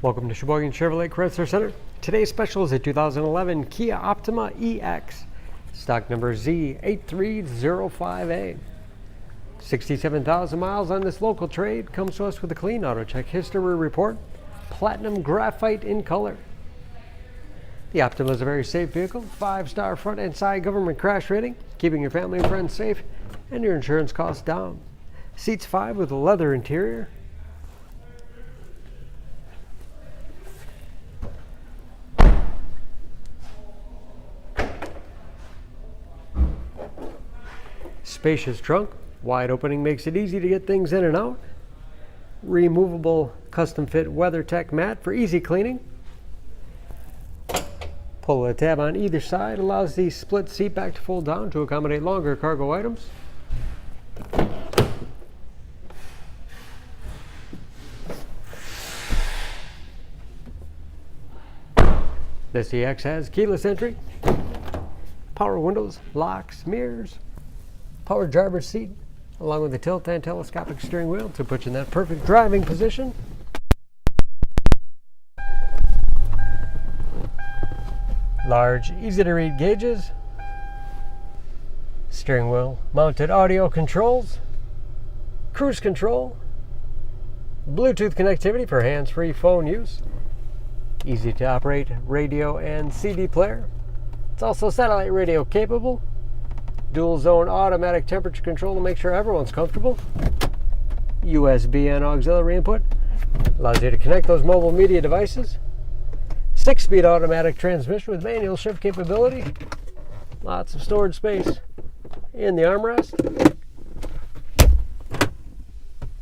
Welcome to Sheboygan Chevrolet Chrysler Center. Today's special is a 2011 Kia Optima EX, stock number Z8305A. 67,000 miles on this local trade. Comes to us with a clean auto check history report, platinum graphite in color. The Optima is a very safe vehicle, 5-star front and side government crash rating, keeping your family and friends safe and your insurance costs down. Seats 5 with a leather interior. Spacious trunk, wide opening makes it easy to get things in and out. Removable custom fit WeatherTech mat for easy cleaning. Pull the tab on either side allows the split seat back to fold down to accommodate longer cargo items. This EX has keyless entry, power windows, locks, mirrors, power driver's seat, along with a tilt and telescopic steering wheel to put you in that perfect driving position. Large, easy to read gauges, steering wheel mounted audio controls, cruise control, Bluetooth connectivity for hands-free phone use, easy to operate radio and CD player. It's also satellite radio capable. Dual zone automatic temperature control to make sure everyone's comfortable. USB and auxiliary input allows you to connect those mobile media devices. 6-speed automatic transmission with manual shift capability. Lots of storage space in the armrest.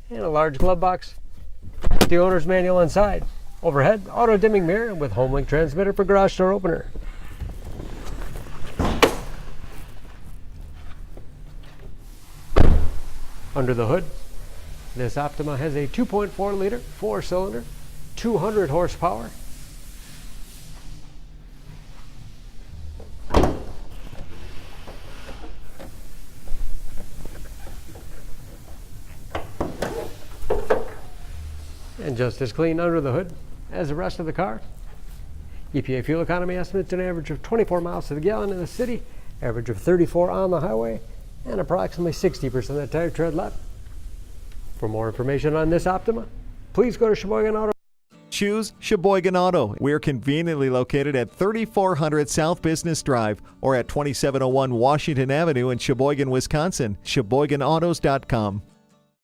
And a large glove box. The owner's manual inside. Overhead, auto dimming mirror with home link transmitter for garage door opener. Under the hood, this Optima has a 2.4 liter 4-cylinder, 200 horsepower. And just as clean under the hood as the rest of the car. EPA fuel economy estimates an average of 24 miles to the gallon in the city, average of 34 on the highway, and approximately 60% of the tire tread left. For more information on this Optima, please go to Sheboygan Auto. Choose Sheboygan Auto. We're conveniently located at 3400 South Business Drive or at 2701 Washington Avenue in Sheboygan, Wisconsin. SheboyganAutos.com.